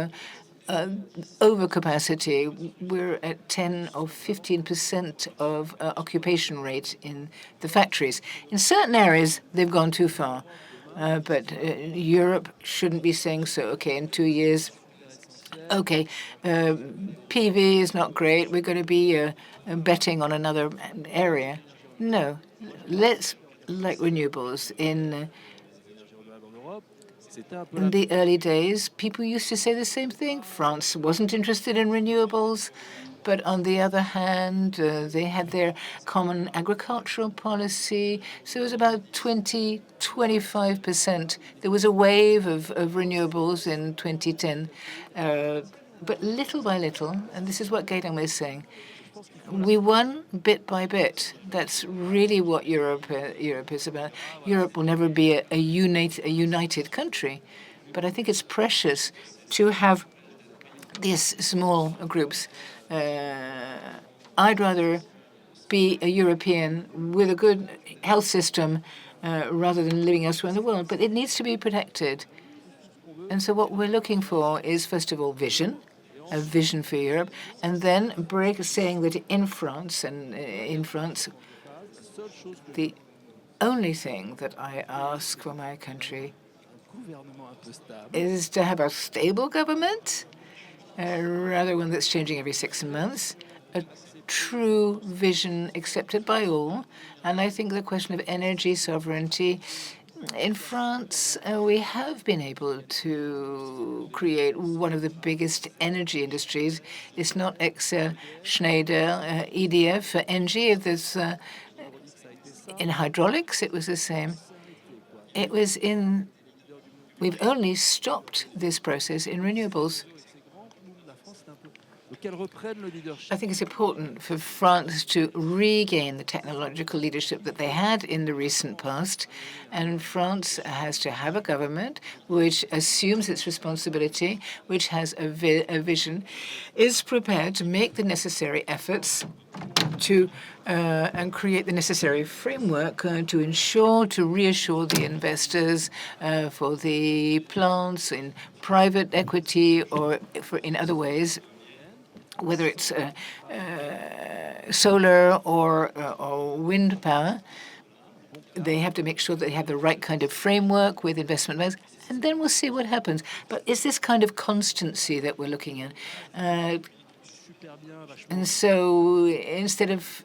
overcapacity. We're at 10 or 15% of occupation rate in the factories. In certain areas, they've gone too far. But Europe shouldn't be saying so. Okay, in 2 years, okay, PV is not great. We're going to be betting on another area. No, let's like renewables. In the early days, people used to say the same thing. France wasn't interested in renewables, but on the other hand, they had their common agricultural policy. So it was about 25%. There was a wave of renewables in 2010. But little by little, and this is what Gaëtan was saying, we won bit by bit. That's really what Europe is about. Europe will never be a united country, but I think it's precious to have these small groups. I'd rather be a European with a good health system rather than living elsewhere in the world, but it needs to be protected. And so what we're looking for is, first of all, vision. A vision for Europe, and then saying that in France, the only thing that I ask for my country is to have a stable government, rather one that's changing every 6 months, a true vision accepted by all, and I think the question of energy sovereignty. In France, we have been able to create one of the biggest energy industries. It's not Excel, Schneider, EDF, Engie. In hydraulics, it was the same. We've only stopped this process in renewables. I think it's important for France to regain the technological leadership that they had in the recent past, and France has to have a government which assumes its responsibility, which has a vision, is prepared to make the necessary efforts to and create the necessary framework to reassure the investors for the plants in private equity or in other ways, whether it's solar or wind power. They have to make sure that they have the right kind of framework with investment banks, and then we'll see what happens. But it's this kind of constancy that we're looking at. And so instead of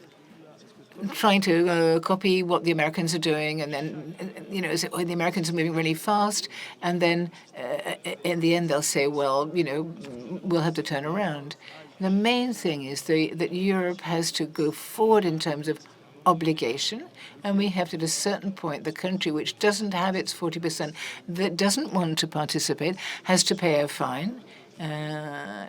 trying to copy what the Americans are doing, and then, the Americans are moving really fast, and then in the end they'll say, well, we'll have to turn around. The main thing is that Europe has to go forward in terms of obligation, and we have to, at a certain point, the country which doesn't have its 40%, that doesn't want to participate, has to pay a fine.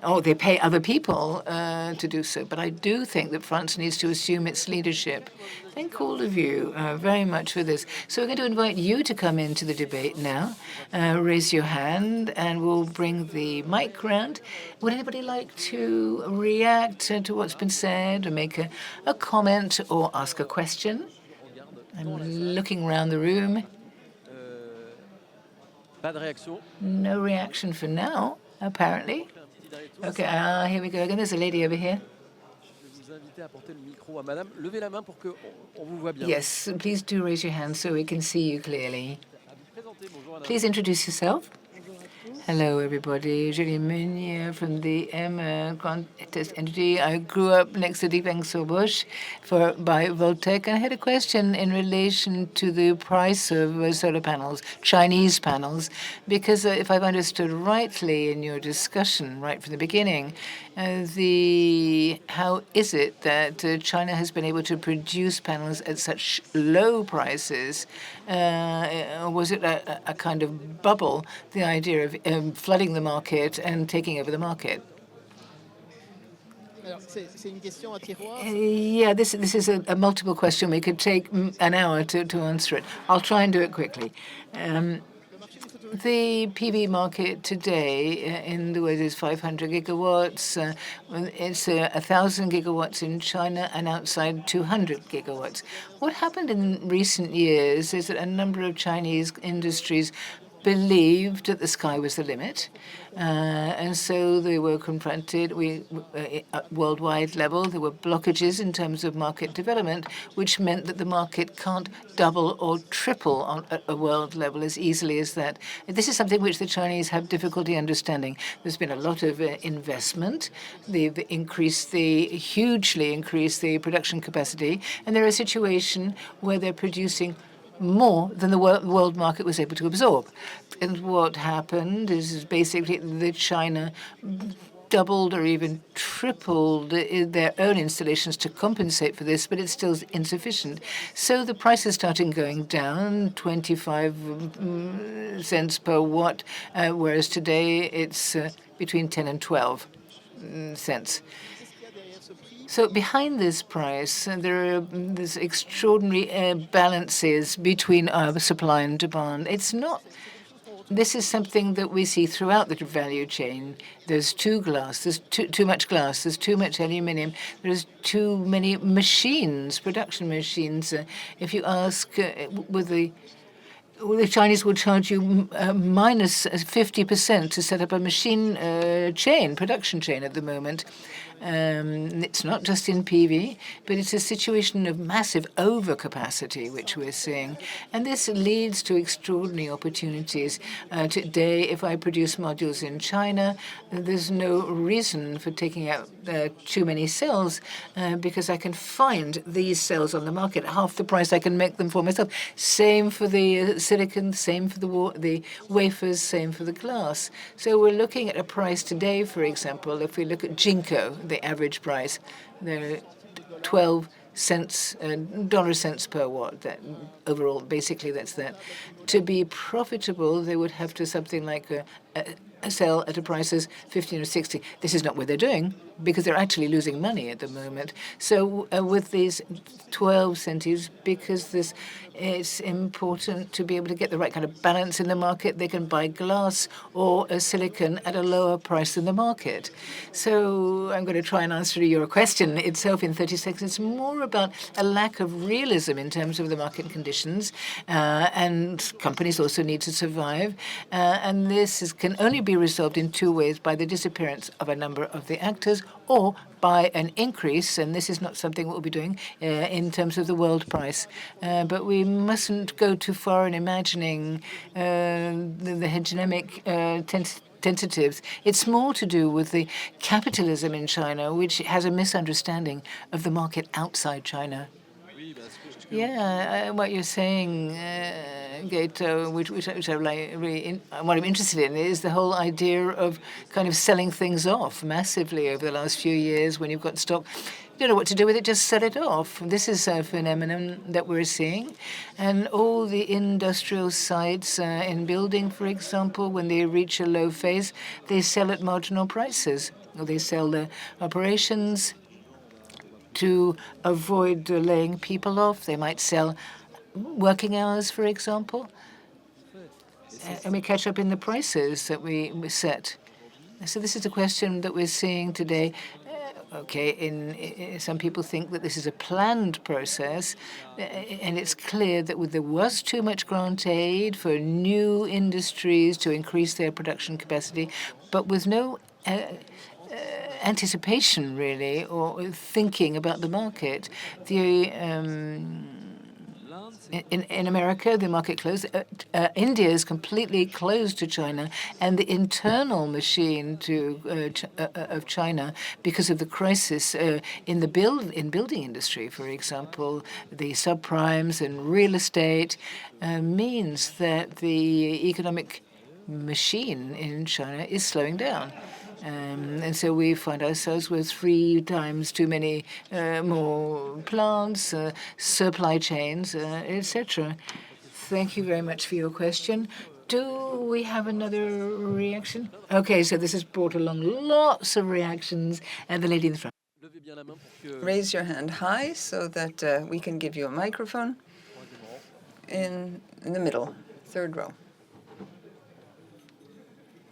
Or they pay other people to do so. But I do think that France needs to assume its leadership. Thank all of you very much for this. So we're going to invite you to come into the debate now. Raise your hand, and we'll bring the mic round. Would anybody like to react to what's been said, or make a comment, or ask a question? I'm looking around the room. No reaction for now, apparently. Okay, here we go again. There's a lady over here. Yes, please do raise your hand so we can see you clearly. Please introduce yourself. Hello, everybody. Julie Meunier from the Quantest Energy. I grew up next to Diepeng-sur-Bosch by Voltaic. I had a question in relation to the price of solar panels, Chinese panels, because if I've understood rightly in your discussion right from the beginning, how is it that China has been able to produce panels at such low prices? Was it a kind of bubble, the idea of flooding the market and taking over the market? Yeah, this is a multiple question. We could take an hour to answer it. I'll try and do it quickly. The PV market today in the world is 500 gigawatts. It's 1,000 gigawatts in China, and outside 200 gigawatts. What happened in recent years is that a number of Chinese industries believed that the sky was the limit, and so they were confronted. At worldwide level, there were blockages in terms of market development, which meant that the market can't double or triple at a world level as easily as that. This is something which the Chinese have difficulty understanding. There's been a lot of investment. They've hugely increased the production capacity, and they're a situation where they're producing more than the world market was able to absorb. And what happened is basically that China doubled or even tripled their own installations to compensate for this, but it's still insufficient. So the price is starting going down, 25 cents per watt, whereas today it's between 10 and 12 cents. So behind this price, there are these extraordinary balances between supply and demand. This is something that we see throughout the value chain. There's too much glass, there's too much aluminium, there's too many machines, production machines. If you ask, the Chinese will charge you minus 50% to set up a machine production chain at the moment. It's not just in PV, but it's a situation of massive overcapacity, which we're seeing. And this leads to extraordinary opportunities. Today, if I produce modules in China, there's no reason for taking out too many cells because I can find these cells on the market at half the price I can make them for myself. Same for the silicon, same for the wafers, same for the glass. So we're looking at a price today, for example, if we look at Jinko, the average price, they're 12 cents, dollar cents per watt. That overall, basically, that's that. To be profitable, they would have to something like sell at a price of 15 or 60. This is not what they're doing because they're actually losing money at the moment. So with these 12 centimes, because it's important to be able to get the right kind of balance in the market, they can buy glass or silicon at a lower price than the market. So I'm going to try and answer your question itself in 30 seconds. It's more about a lack of realism in terms of the market conditions, and companies also need to survive. And this can only be resolved in two ways: by the disappearance of a number of the actors, or by an increase, and this is not something we'll be doing in terms of the world price. But we mustn't go too far in imagining the hegemonic tentatives. It's more to do with the capitalism in China, which has a misunderstanding of the market outside China. Yeah, what you're saying, Gaëtan, which I'm what I'm interested in is the whole idea of kind of selling things off massively over the last few years. When you've got stock, you don't know what to do with it, just sell it off. This is a phenomenon that we're seeing. And all the industrial sites in building, for example, when they reach a low phase, they sell at marginal prices. Or they sell the operations to avoid laying people off. They might sell working hours, for example, and we catch up in the prices that we set. So this is a question that we're seeing today. Some people think that this is a planned process, and it's clear that there was too much grant aid for new industries to increase their production capacity, but with no anticipation, really, or thinking about the market. In America, the market closed. India is completely closed to China, and the internal machine of China, because of the crisis in the building industry, for example, the subprimes and real estate, means that the economic machine in China is slowing down. And so we find ourselves with 3 times too many more plants, supply chains, etc. Thank you very much for your question. Do we have another reaction? Okay, so this has brought along lots of reactions. And the lady in the front. Raise your hand high so that we can give you a microphone. In the middle, third row.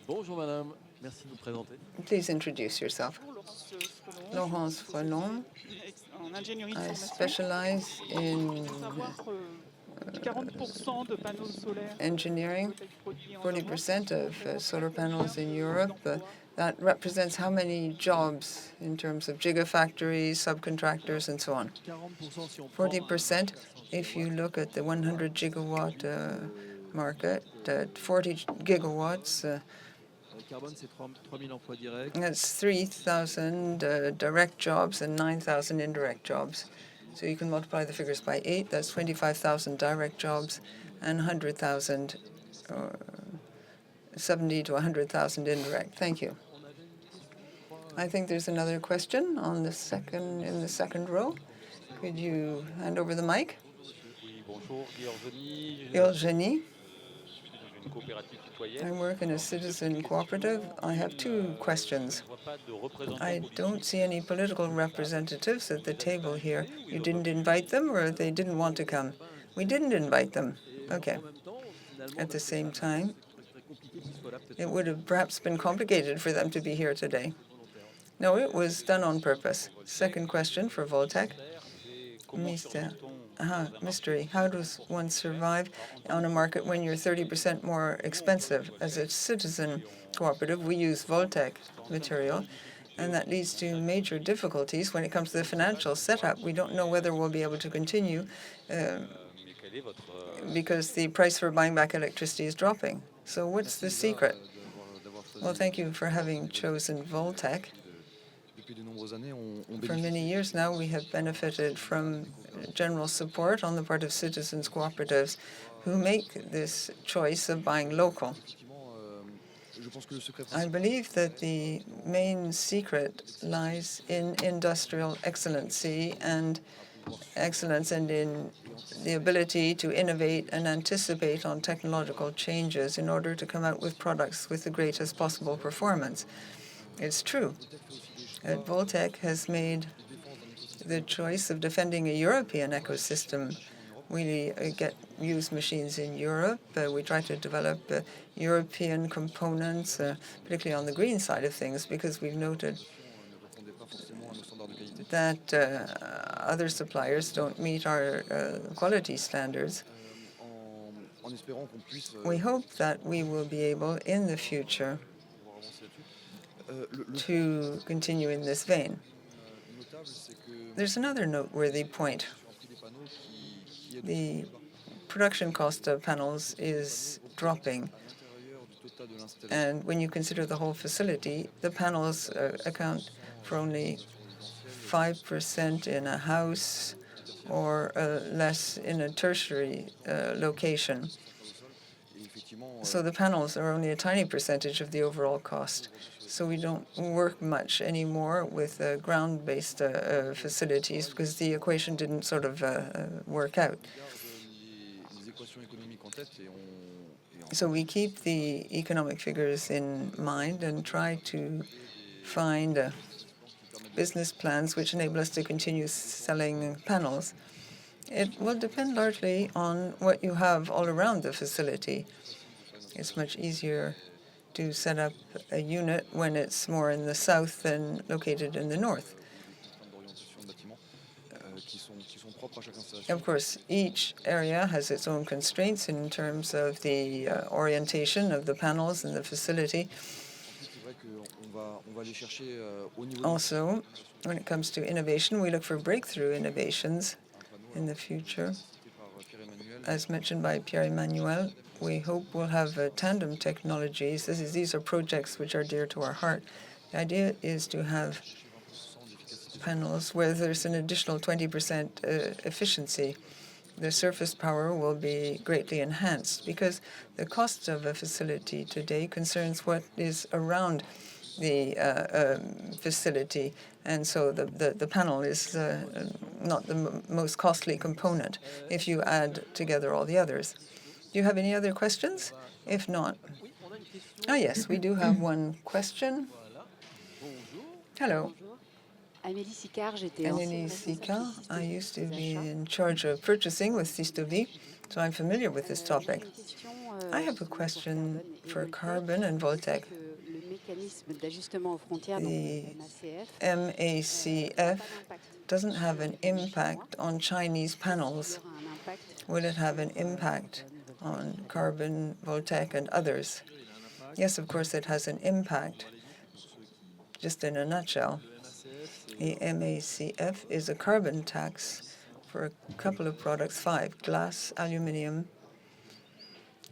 Bonjour, madame. Merci de vous présenter. Please introduce yourself. Laurence Frelon. I specialize in engineering. 40% of solar panels in Europe. That represents how many jobs in terms of gigafactories, subcontractors, and so on? 40%. If you look at the 100 gigawatt market, 40 gigawatts, that's 3,000 direct jobs and 9,000 indirect jobs. So you can multiply the figures by 8. That's 25,000 direct jobs and 100,000, 70 to 100,000 indirect. Thank you. I think there's another question in the second row. Could you hand over the mic? Virginie. I work in a citizen cooperative. I have 2 questions. I don't see any political representatives at the table here. You didn't invite them, or they didn't want to come? We didn't invite them. Okay. At the same time, it would have perhaps been complicated for them to be here today. No, it was done on purpose. Second question for Voltec. Mystery. How does one survive on a market when you're 30% more expensive? As a citizen cooperative, we use Voltec material, and that leads to major difficulties when it comes to the financial setup. We don't know whether we'll be able to continue because the price for buying back electricity is dropping. So what's the secret? Well, thank you for having chosen Voltec. For many years now, we have benefited from general support on the part of citizens cooperatives who make this choice of buying local. I believe that the main secret lies in industrial excellency and excellence, and in the ability to innovate and anticipate on technological changes in order to come out with products with the greatest possible performance. It's true that Voltec has made the choice of defending a European ecosystem. We use machines in Europe. We try to develop European components, particularly on the green side of things, because we've noted that other suppliers don't meet our quality standards. We hope that we will be able, in the future, to continue in this vein. There's another noteworthy point. The production cost of panels is dropping. And when you consider the whole facility, the panels account for only 5% in a house or less in a tertiary location. So the panels are only a tiny percentage of the overall cost. So we don't work much anymore with ground-based facilities because the equation didn't sort of work out. So we keep the economic figures in mind and try to find business plans which enable us to continue selling panels. It will depend largely on what you have all around the facility. It's much easier to set up a unit when it's more in the south than located in the north. Of course, each area has its own constraints in terms of the orientation of the panels and the facility. Also, when it comes to innovation, we look for breakthrough innovations in the future. As mentioned by Pierre-Emmanuel, we hope we'll have tandem technologies. These are projects which are dear to our heart. The idea is to have panels where there's an additional 20% efficiency. The surface power will be greatly enhanced because the cost of a facility today concerns what is around the facility, and so the panel is not the most costly component if you add together all the others. Do you have any other questions? If not, yes, we do have one question. Hello. Amélie Sicard. I used to be in charge of purchasing with Systovi, so I'm familiar with this topic. I have a question for carbon and voltaic. The MACF doesn't have an impact on Chinese panels. Will it have an impact on carbon, voltaic, and others? Yes, of course, it has an impact. Just in a nutshell, the MACF is a carbon tax for a couple of products, 5, glass, aluminium,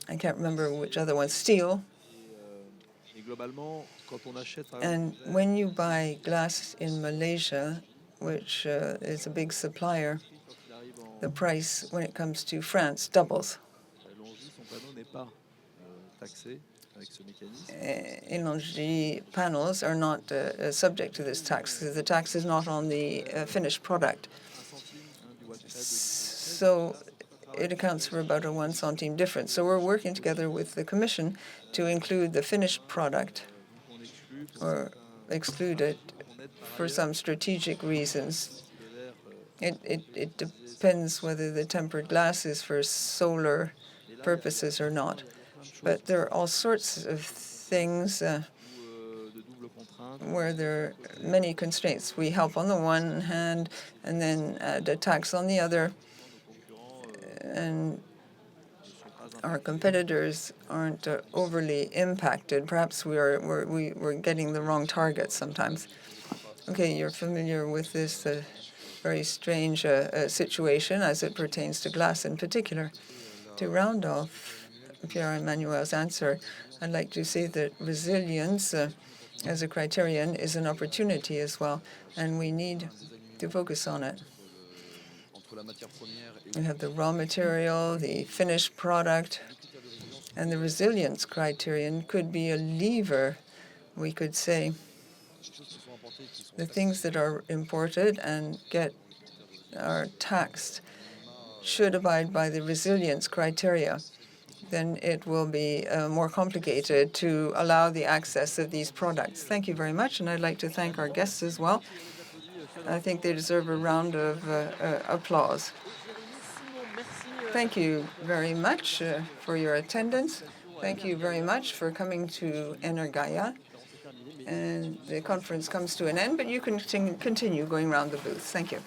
I can't remember which other one, steel. And when you buy glass in Malaysia, which is a big supplier, the price when it comes to France doubles. EnerGaïa panels are not subject to this tax because the tax is not on the finished product. So it accounts for about a 1 centime difference. So we're working together with the Commission to include the finished product or exclude it for some strategic reasons. It depends whether the tempered glass is for solar purposes or not. But there are all sorts of things where there are many constraints. We help on the one hand and then the tax on the other. And our competitors aren't overly impacted. Perhaps we're getting the wrong targets sometimes. Okay, you're familiar with this very strange situation as it pertains to glass in particular. To round off Pierre-Emmanuel's answer, I'd like to say that resilience as a criterion is an opportunity as well, and we need to focus on it. We have the raw material, the finished product, and the resilience criterion could be a lever, we could say. The things that are imported and are taxed should abide by the resilience criteria. Then it will be more complicated to allow the access of these products. Thank you very much, and I'd like to thank our guests as well. I think they deserve a round of applause. Thank you very much for your attendance. Thank you very much for coming to EnerGaïa. And the conference comes to an end, but you can continue going around the booth. Thank you.